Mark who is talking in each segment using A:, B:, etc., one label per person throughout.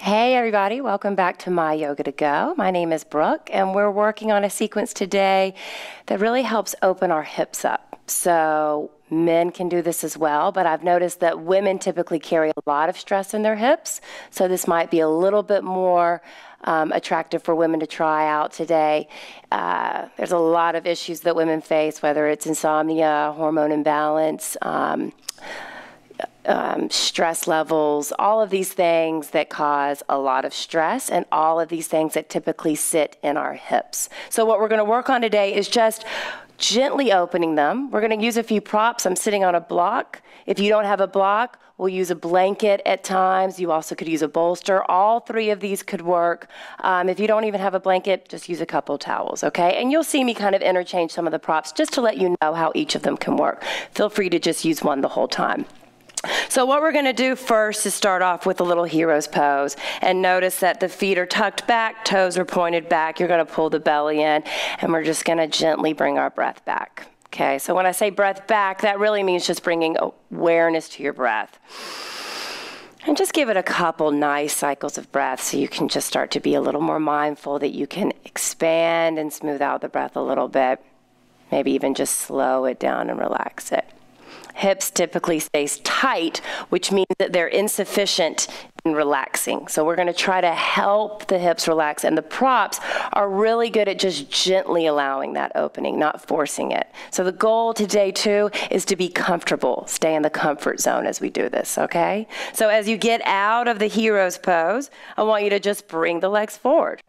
A: Hey everybody, welcome back to My Yoga to Go. My name is Brooke and we're working on a sequence today that really helps open our hips up. So men can do this as well, but I've noticed that women typically carry a lot of stress in their hips. So this might be a little bit more attractive for women to try out today. There's a lot of issues that women face, whether it's insomnia, hormone imbalance, stress levels, all of these things that cause a lot of stress and all of these things that typically sit in our hips. So what we're going to work on today is just gently opening them. We're going to use a few props. I'm sitting on a block. If you don't have a block, we'll use a blanket at times. You also could use a bolster. All three of these could work. If you don't even have a blanket, just use a couple towels, okay? And you'll see me kind of interchange some of the props just to let you know how each of them can work. Feel free to just use one the whole time. So what we're going to do first is start off with a little hero's pose, and notice that the feet are tucked back, toes are pointed back. You're going to pull the belly in, and we're just going to gently bring our breath back. Okay, so when I say breath back, that really means just bringing awareness to your breath. And just give it a couple nice cycles of breath so you can just start to be a little more mindful that you can expand and smooth out the breath a little bit. Maybe even just slow it down and relax it. Hips typically stays tight, which means that they're insufficient in relaxing. So we're going to try to help the hips relax, and the props are really good at just gently allowing that opening, not forcing it. So the goal today too is to be comfortable, stay in the comfort zone as we do this, okay? So as you get out of the hero's pose, I want you to just bring the legs forward.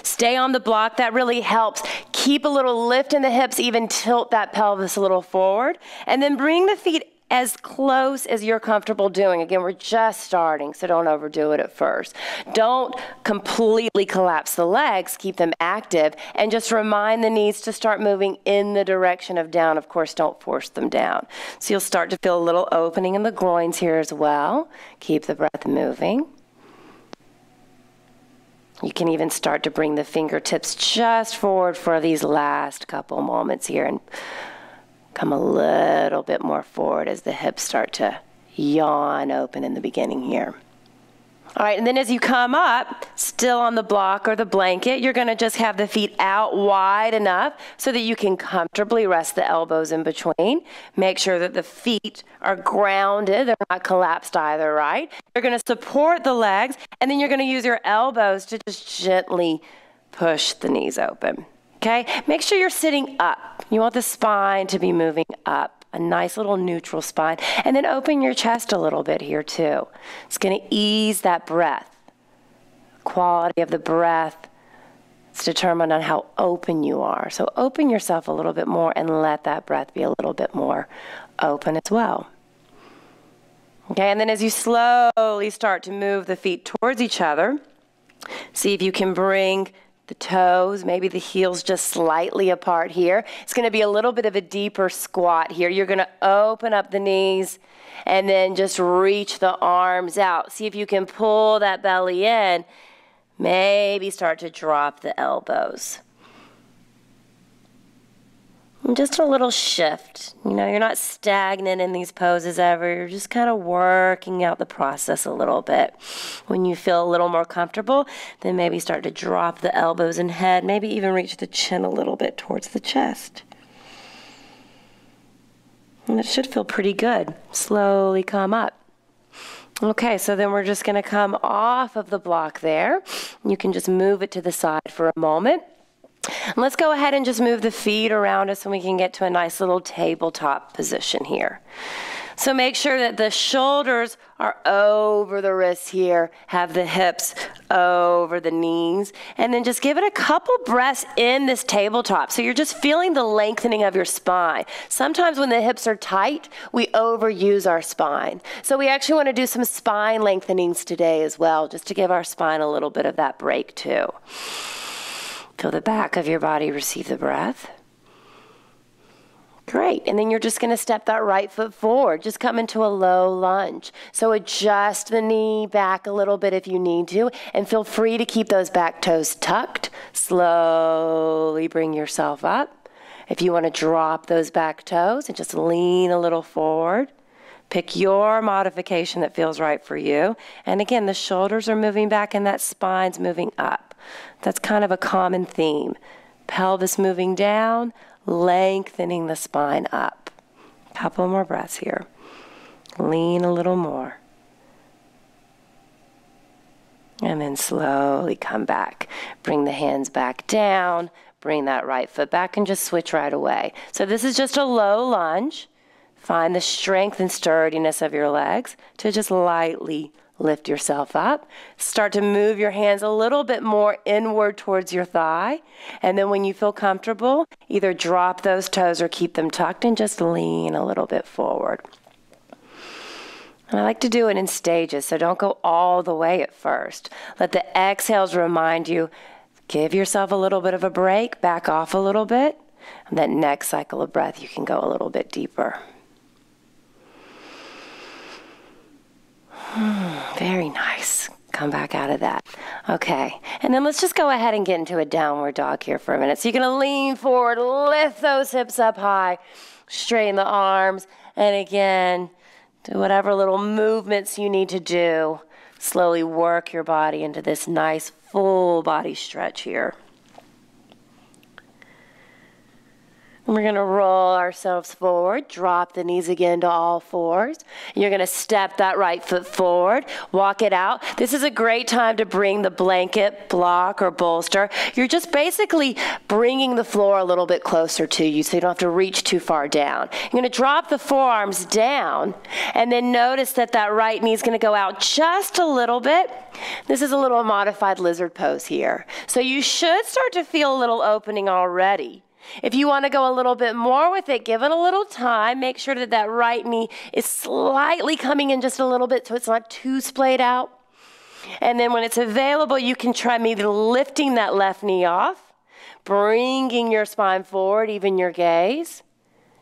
A: Stay on the block. That really helps. Keep a little lift in the hips, even tilt that pelvis a little forward. And then bring the feet as close as you're comfortable doing. Again, we're just starting, so don't overdo it at first. Don't completely collapse the legs. Keep them active. And just remind the knees to start moving in the direction of down. Of course, don't force them down. So you'll start to feel a little opening in the groins here as well. Keep the breath moving. You can even start to bring the fingertips just forward for these last couple moments here and come a little bit more forward as the hips start to yawn open in the beginning here. All right, and then as you come up, still on the block or the blanket, you're going to just have the feet out wide enough so that you can comfortably rest the elbows in between. Make sure that the feet are grounded. They're not collapsed either, right? You're going to support the legs, and then you're going to use your elbows to just gently push the knees open. Okay? Make sure you're sitting up. You want the spine to be moving up. A nice little neutral spine. And then open your chest a little bit here too. It's going to ease that breath. Quality of the breath is determined on how open you are. So open yourself a little bit more and let that breath be a little bit more open as well. Okay, and then as you slowly start to move the feet towards each other, see if you can bring the toes, maybe the heels just slightly apart here. It's going to be a little bit of a deeper squat here. You're going to open up the knees and then just reach the arms out. See if you can pull that belly in. Maybe start to drop the elbows. And just a little shift. You know, you're not stagnant in these poses ever. You're just kind of working out the process a little bit. When you feel a little more comfortable, then maybe start to drop the elbows and head. Maybe even reach the chin a little bit towards the chest. And it should feel pretty good. Slowly come up. Okay, so then we're just going to come off of the block there. You can just move it to the side for a moment. And let's go ahead and just move the feet around us and we can get to a nice little tabletop position here. So make sure that the shoulders are over the wrists here, have the hips over the knees, and then just give it a couple breaths in this tabletop. So you're just feeling the lengthening of your spine. Sometimes when the hips are tight, we overuse our spine. So we actually want to do some spine lengthenings today as well, just to give our spine a little bit of that break too. Feel the back of your body receive the breath. Great, and then you're just going to step that right foot forward. Just come into a low lunge. So adjust the knee back a little bit if you need to, and feel free to keep those back toes tucked. Slowly bring yourself up. If you want to drop those back toes and just lean a little forward, Pick your modification that feels right for you. And again, the shoulders are moving back and that spine's moving up. That's kind of a common theme. Pelvis moving down, lengthening the spine up. Couple more breaths here. Lean a little more. And then slowly come back. Bring the hands back down. Bring that right foot back and just switch right away. So this is just a low lunge. Find the strength and sturdiness of your legs to just lightly lift yourself up. Start to move your hands a little bit more inward towards your thigh. And then when you feel comfortable, either drop those toes or keep them tucked and just lean a little bit forward. And I like to do it in stages, so don't go all the way at first. Let the exhales remind you, give yourself a little bit of a break, back off a little bit, and that next cycle of breath you can go a little bit deeper. Very nice. Come back out of that. Okay, and then let's just go ahead and get into a downward dog here for a minute. So you're going to lean forward, lift those hips up high, straighten the arms, and again, do whatever little movements you need to do. Slowly work your body into this nice full body stretch here. And we're going to roll ourselves forward, drop the knees again to all fours. You're going to step that right foot forward, walk it out. This is a great time to bring the blanket, block, or bolster. You're just basically bringing the floor a little bit closer to you so you don't have to reach too far down. You're going to drop the forearms down and then notice that that right knee is going to go out just a little bit. This is a little modified lizard pose here. So you should start to feel a little opening already. If you want to go a little bit more with it, give it a little time. Make sure that that right knee is slightly coming in just a little bit so it's not too splayed out. And then when it's available, you can try maybe lifting that left knee off, bringing your spine forward, even your gaze.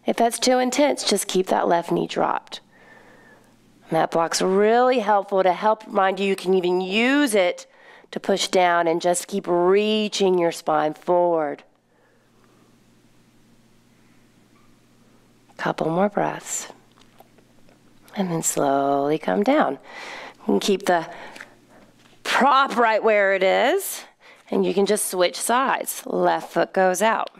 A: If that's too intense, just keep that left knee dropped. And that block's really helpful to help remind you can even use it to push down and just keep reaching your spine forward. Couple more breaths. And then slowly come down. You can keep the prop right where it is, and you can just switch sides. Left foot goes out.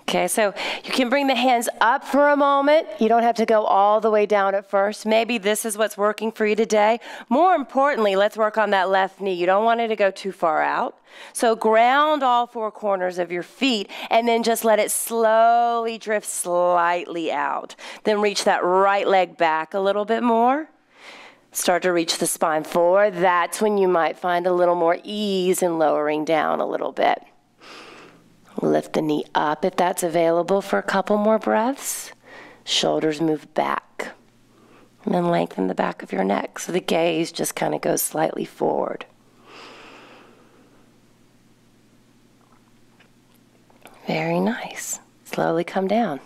A: Okay, so you can bring the hands up for a moment. You don't have to go all the way down at first. Maybe this is what's working for you today. More importantly, let's work on that left knee. You don't want it to go too far out. So ground all four corners of your feet and then just let it slowly drift slightly out. Then reach that right leg back a little bit more. Start to reach the spine forward. That's when you might find a little more ease in lowering down a little bit. Lift the knee up if that's available for a couple more breaths. Shoulders move back. And then lengthen the back of your neck so the gaze just kind of goes slightly forward. Very nice. Slowly come down.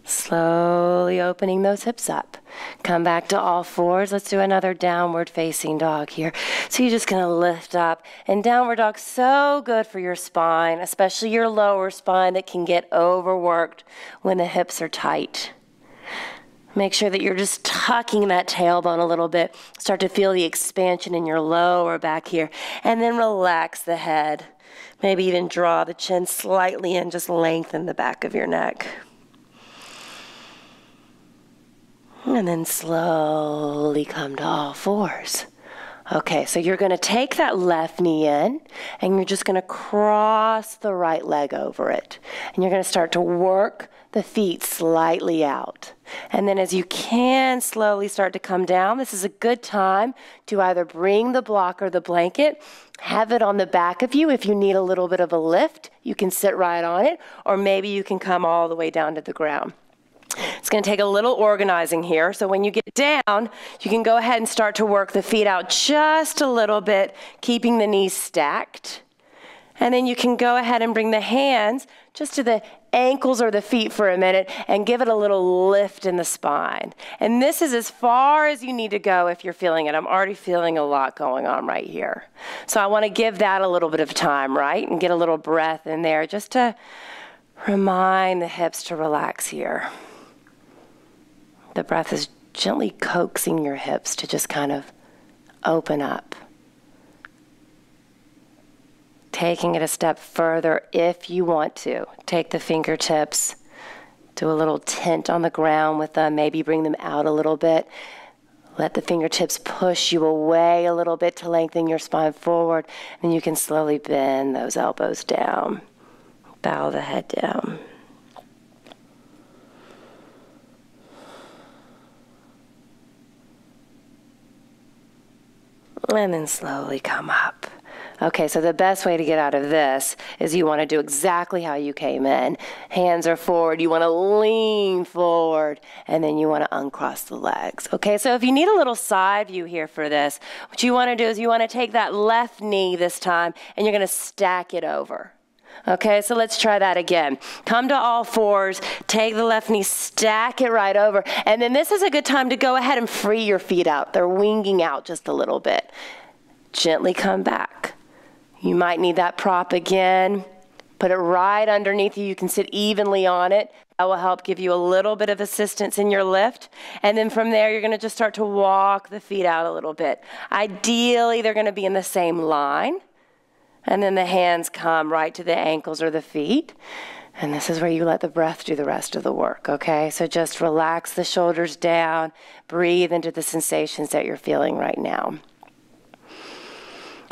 A: Slowly opening those hips up. Come back to all fours. Let's do another downward facing dog here. So you're just going to lift up. And downward dog's so good for your spine, especially your lower spine that can get overworked when the hips are tight. Make sure that you're just tucking that tailbone a little bit. Start to feel the expansion in your lower back here. And then relax the head. Maybe even draw the chin slightly in. Just lengthen the back of your neck. And then slowly come to all fours. Okay, so you're going to take that left knee in, and you're just going to cross the right leg over it. And you're going to start to work the feet slightly out. And then as you can slowly start to come down, this is a good time to either bring the block or the blanket, have it on the back of you. If you need a little bit of a lift, you can sit right on it, or maybe you can come all the way down to the ground. It's going to take a little organizing here. So when you get down, you can go ahead and start to work the feet out just a little bit, keeping the knees stacked. And then you can go ahead and bring the hands just to the ankles or the feet for a minute and give it a little lift in the spine. And this is as far as you need to go if you're feeling it. I'm already feeling a lot going on right here. So I want to give that a little bit of time, right? And get a little breath in there just to remind the hips to relax here. The breath is gently coaxing your hips to just kind of open up. Taking it a step further if you want to. Take the fingertips, do a little tent on the ground with them, maybe bring them out a little bit. Let the fingertips push you away a little bit to lengthen your spine forward, and you can slowly bend those elbows down. Bow the head down. And then slowly come up. Okay, so the best way to get out of this is you want to do exactly how you came in. Hands are forward. You want to lean forward, and then you want to uncross the legs. Okay, so if you need a little side view here for this, what you want to do is you want to take that left knee this time, and you're going to stack it over. Okay, so let's try that again. Come to all fours, take the left knee, stack it right over, and then this is a good time to go ahead and free your feet out. They're winging out just a little bit. Gently come back. You might need that prop again. Put it right underneath you. You can sit evenly on it. That will help give you a little bit of assistance in your lift. And then from there, you're going to just start to walk the feet out a little bit. Ideally, they're going to be in the same line. And then the hands come right to the ankles or the feet. And this is where you let the breath do the rest of the work, okay? So just relax the shoulders down. Breathe into the sensations that you're feeling right now.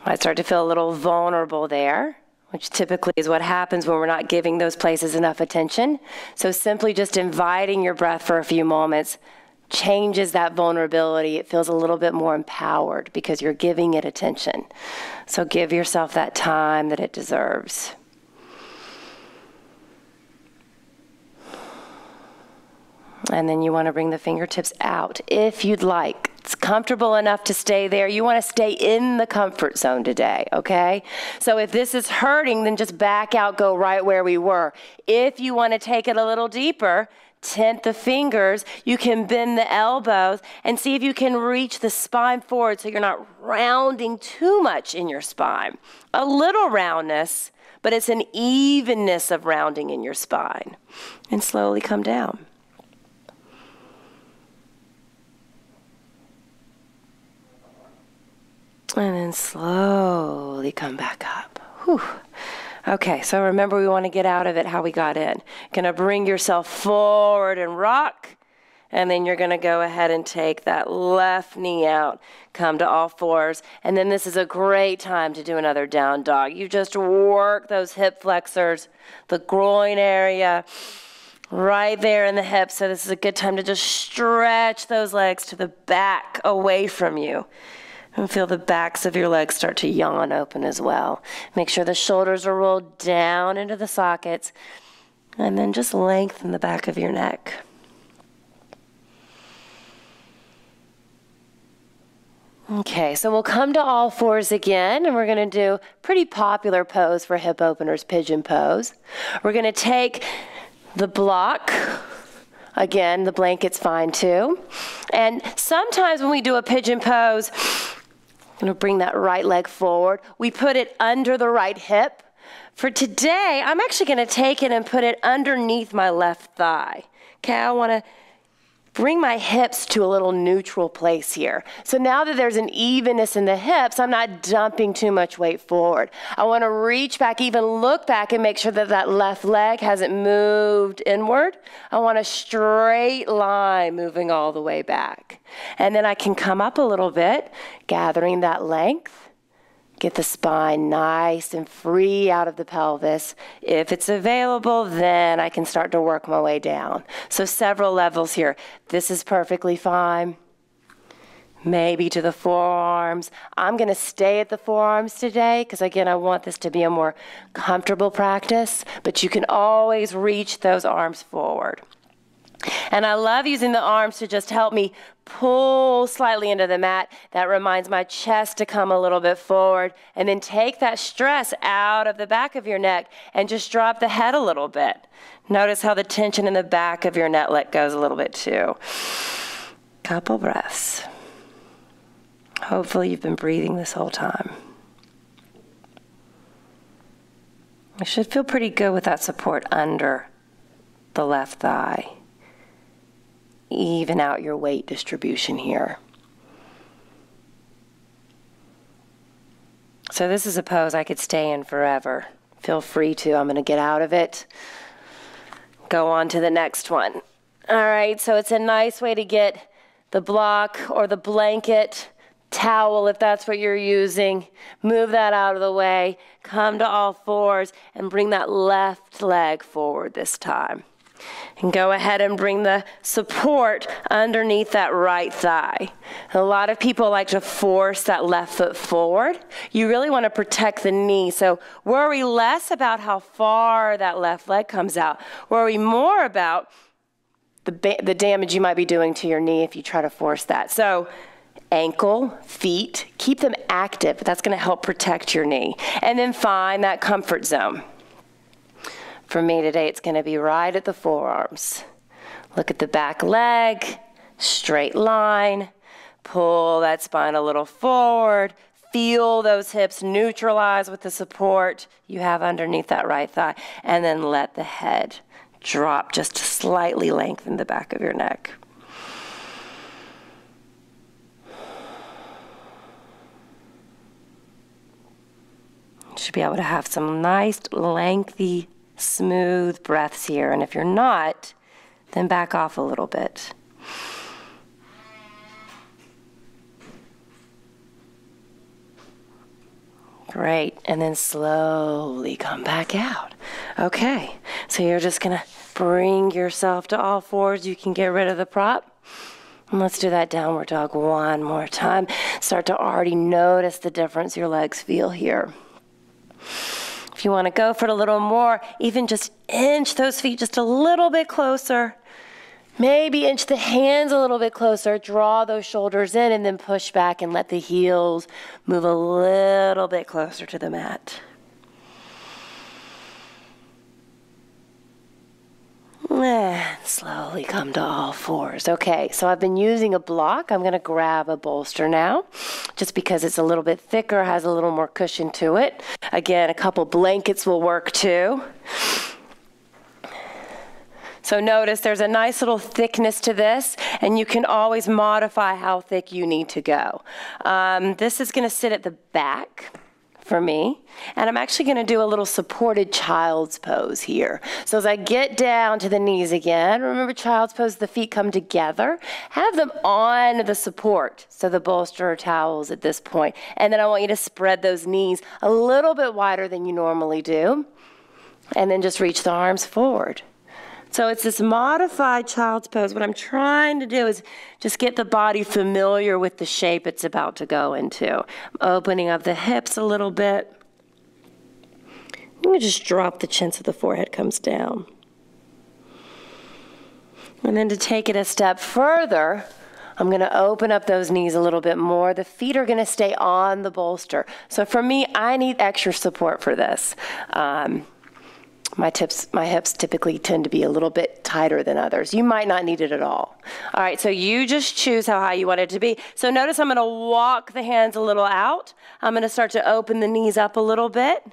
A: I start to feel a little vulnerable there, which typically is what happens when we're not giving those places enough attention. So simply just inviting your breath for a few moments changes that vulnerability. It feels a little bit more empowered because you're giving it attention. So give yourself that time that it deserves. And then you want to bring the fingertips out if you'd like. It's comfortable enough to stay there. You want to stay in the comfort zone today, okay? So if this is hurting, then just back out, go right where we were. If you want to take it a little deeper, tent the fingers. You can bend the elbows and see if you can reach the spine forward so you're not rounding too much in your spine. A little roundness, but it's an evenness of rounding in your spine. And slowly come down. And then slowly come back up. Whew. Okay, so remember we want to get out of it how we got in. Gonna bring yourself forward and rock. And then you're gonna go ahead and take that left knee out, come to all fours. And then this is a great time to do another down dog. You just work those hip flexors, the groin area, right there in the hips. So this is a good time to just stretch those legs to the back away from you. And feel the backs of your legs start to yawn open as well. Make sure the shoulders are rolled down into the sockets. And then just lengthen the back of your neck. Okay, so we'll come to all fours again, and we're going to do a pretty popular pose for hip openers, pigeon pose. We're going to take the block. Again, the blanket's fine too. And sometimes when we do a pigeon pose, I'm going to bring that right leg forward. We put it under the right hip. For today, I'm actually going to take it and put it underneath my left thigh. Okay, I want to bring my hips to a little neutral place here. So now that there's an evenness in the hips, I'm not dumping too much weight forward. I want to reach back, even look back and make sure that that left leg hasn't moved inward. I want a straight line moving all the way back. And then I can come up a little bit, gathering that length. Get the spine nice and free out of the pelvis. If it's available, then I can start to work my way down. So several levels here. This is perfectly fine. Maybe to the forearms. I'm going to stay at the forearms today because, again, I want this to be a more comfortable practice, but you can always reach those arms forward. And I love using the arms to just help me pull slightly into the mat. That reminds my chest to come a little bit forward. And then take that stress out of the back of your neck and just drop the head a little bit. Notice how the tension in the back of your neck goes a little bit too. Couple breaths. Hopefully you've been breathing this whole time. You should feel pretty good with that support under the left thigh. even out your weight distribution here. So this is a pose I could stay in forever. Feel free to. I'm going to get out of it. Go on to the next one. All right, so it's a nice way to get the block or the blanket, towel if that's what you're using. Move that out of the way. Come to all fours and bring that left leg forward this time. And go ahead and bring the support underneath that right thigh. A lot of people like to force that left foot forward. You really want to protect the knee. So worry less about how far that left leg comes out. Worry more about the damage you might be doing to your knee if you try to force that. So ankle, feet, keep them active. That's going to help protect your knee. And then find that comfort zone. For me today, it's going to be right at the forearms. Look at the back leg, straight line. Pull that spine a little forward. Feel those hips neutralize with the support you have underneath that right thigh. And then let the head drop just to slightly lengthen the back of your neck. You should be able to have some nice, lengthy, smooth breaths here. And if you're not, then back off a little bit. Great. And then slowly come back out. Okay. So you're just going to bring yourself to all fours. You can get rid of the prop. And let's do that downward dog one more time. Start to already notice the difference your legs feel here. If you want to go for it a little more, even just inch those feet just a little bit closer. Maybe inch the hands a little bit closer. Draw those shoulders in and then push back and let the heels move a little bit closer to the mat. And slowly come to all fours. Okay, so I've been using a block. I'm going to grab a bolster now, just because it's a little bit thicker, has a little more cushion to it. Again, a couple blankets will work too. So notice there's a nice little thickness to this, and you can always modify how thick you need to go. This is going to sit at the back for me, and I'm actually going to do a little supported child's pose here. So as I get down to the knees again, remember child's pose, the feet come together, have them on the support, so the bolster or towels at this point, and then I want you to spread those knees a little bit wider than you normally do, and then just reach the arms forward. So it's this modified child's pose. What I'm trying to do is just get the body familiar with the shape it's about to go into. I'm opening up the hips a little bit. You can just drop the chin so the forehead comes down. And then to take it a step further, I'm going to open up those knees a little bit more. The feet are going to stay on the bolster. So for me, I need extra support for this. My hips typically tend to be a little bit tighter than others. You might not need it at all. All right, so you just choose how high you want it to be. So notice I'm going to walk the hands a little out. I'm going to start to open the knees up a little bit.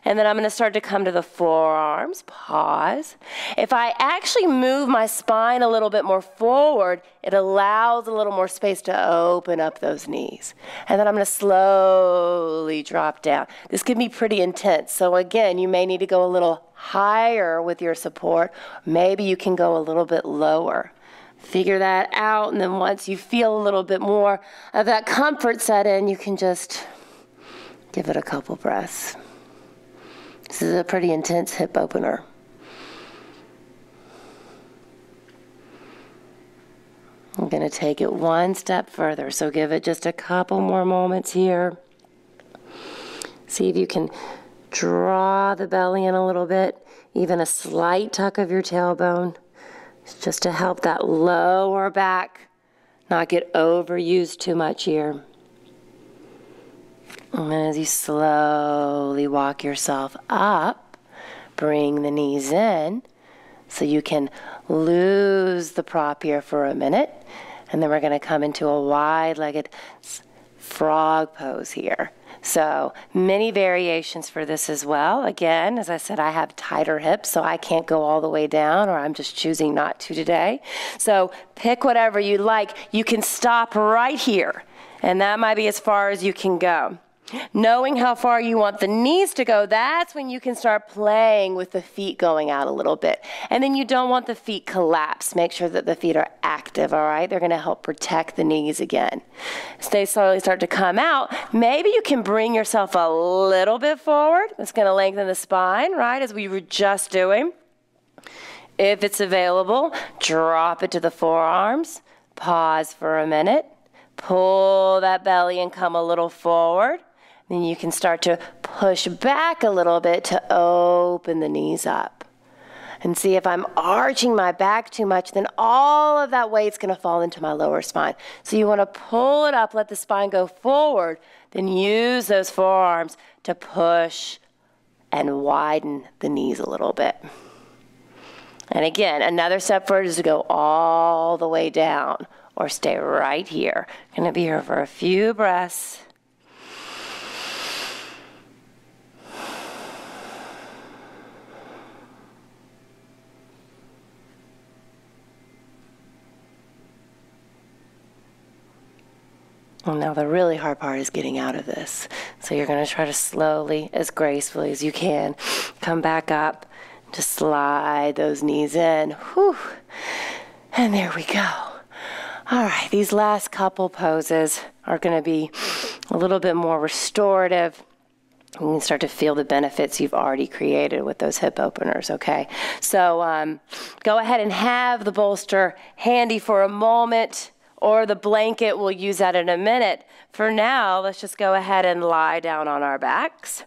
A: And then I'm going to start to come to the forearms. Pause. If I actually move my spine a little bit more forward, it allows a little more space to open up those knees. And then I'm going to slowly drop down. This can be pretty intense. So again, you may need to go a little higher with your support. Maybe you can go a little bit lower. Figure that out. And then once you feel a little bit more of that comfort set in, you can just give it a couple breaths. This is a pretty intense hip opener. I'm going to take it one step further, so give it just a couple more moments here. See if you can draw the belly in a little bit, even a slight tuck of your tailbone. It's just to help that lower back not get overused too much here. And then as you slowly walk yourself up, bring the knees in so you can lose the prop here for a minute. And then we're going to come into a wide-legged frog pose here. So many variations for this as well. Again, as I said, I have tighter hips, so I can't go all the way down, or I'm just choosing not to today. So pick whatever you like. You can stop right here, and that might be as far as you can go. Knowing how far you want the knees to go, that's when you can start playing with the feet going out a little bit. And then you don't want the feet collapsed. Make sure that the feet are active, all right? They're going to help protect the knees again. As they slowly start to come out, maybe you can bring yourself a little bit forward. It's going to lengthen the spine, right, as we were just doing. If it's available, drop it to the forearms. Pause for a minute. Pull that belly and come a little forward. Then you can start to push back a little bit to open the knees up. And see, if I'm arching my back too much, then all of that weight's going to fall into my lower spine. So you want to pull it up, let the spine go forward, then use those forearms to push and widen the knees a little bit. And again, another step forward is to go all the way down or stay right here. Going to be here for a few breaths. Well, now the really hard part is getting out of this. So you're going to try to slowly, as gracefully as you can, come back up, just slide those knees in. Whew. And there we go. All right, these last couple poses are going to be a little bit more restorative. You can start to feel the benefits you've already created with those hip openers, okay? So go ahead and have the bolster handy for a moment, or the blanket, we'll use that in a minute. For now, let's just go ahead and lie down on our backs.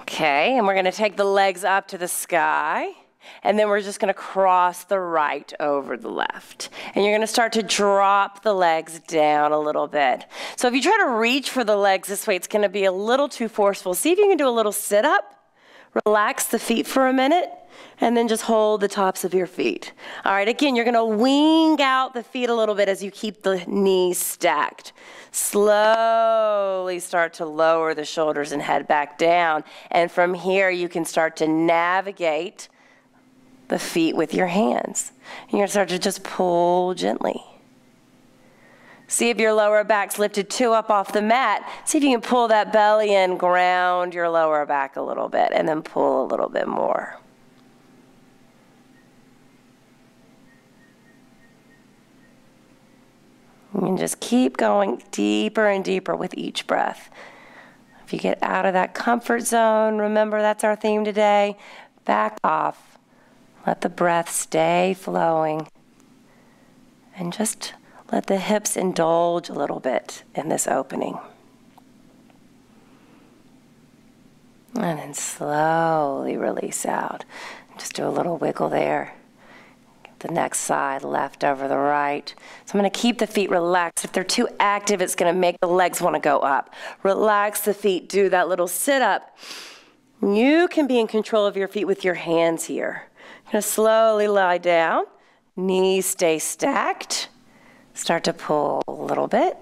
A: Okay, and we're going to take the legs up to the sky, and then we're just going to cross the right over the left. And you're going to start to drop the legs down a little bit. So if you try to reach for the legs this way, it's going to be a little too forceful. See if you can do a little sit-up. Relax the feet for a minute, and then just hold the tops of your feet. All right, again, you're going to wing out the feet a little bit as you keep the knees stacked. Slowly start to lower the shoulders and head back down. And from here, you can start to navigate the feet with your hands. And you're going to start to just pull gently. See if your lower back's lifted too up off the mat. See if you can pull that belly in, ground your lower back a little bit, and then pull a little bit more. You can just keep going deeper and deeper with each breath. If you get out of that comfort zone, remember that's our theme today, back off. Let the breath stay flowing. And just let the hips indulge a little bit in this opening. And then slowly release out. Just do a little wiggle there. Get the next side, left over the right. So I'm going to keep the feet relaxed. If they're too active, it's going to make the legs want to go up. Relax the feet. Do that little sit-up. You can be in control of your feet with your hands here. You're going to slowly lie down. Knees stay stacked. Start to pull a little bit.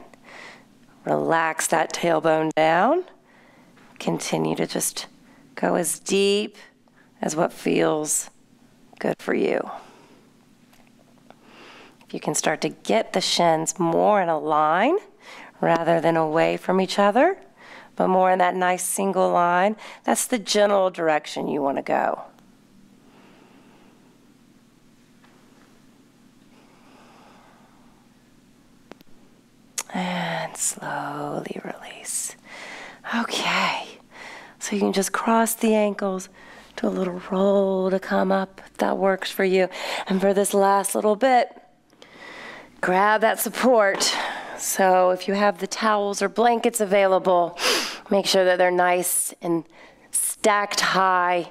A: Relax that tailbone down. Continue to just go as deep as what feels good for you. If you can start to get the shins more in a line rather than away from each other, but more in that nice single line, that's the general direction you want to go. And slowly release. Okay, so you can just cross the ankles, do a little roll to come up if that works for you. And for this last little bit, grab that support. So if you have the towels or blankets available, make sure that they're nice and stacked high.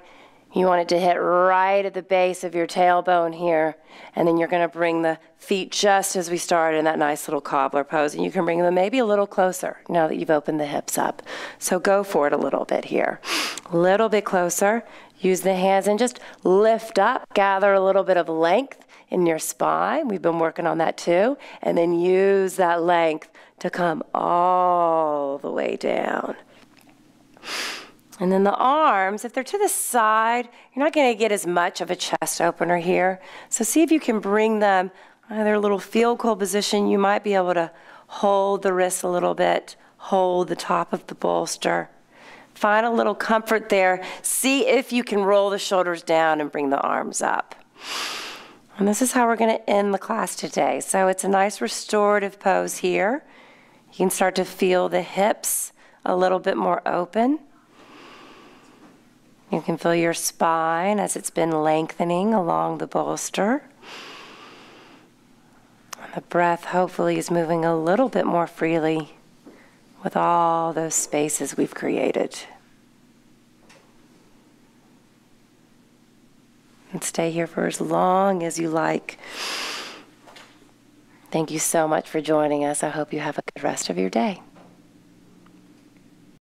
A: You want it to hit right at the base of your tailbone here. And then you're going to bring the feet just as we started in that nice little cobbler pose. And you can bring them maybe a little closer now that you've opened the hips up. So go for it a little bit here. A little bit closer. Use the hands and just lift up. Gather a little bit of length in your spine. We've been working on that too. And then use that length to come all the way down. And then the arms, if they're to the side, you're not going to get as much of a chest opener here. So see if you can bring them either a little field goal position. You might be able to hold the wrists a little bit, hold the top of the bolster. Find a little comfort there. See if you can roll the shoulders down and bring the arms up. And this is how we're going to end the class today. So it's a nice restorative pose here. You can start to feel the hips a little bit more open. You can feel your spine as it's been lengthening along the bolster. And the breath hopefully is moving a little bit more freely with all those spaces we've created. And stay here for as long as you like. Thank you so much for joining us. I hope you have a good rest of your day.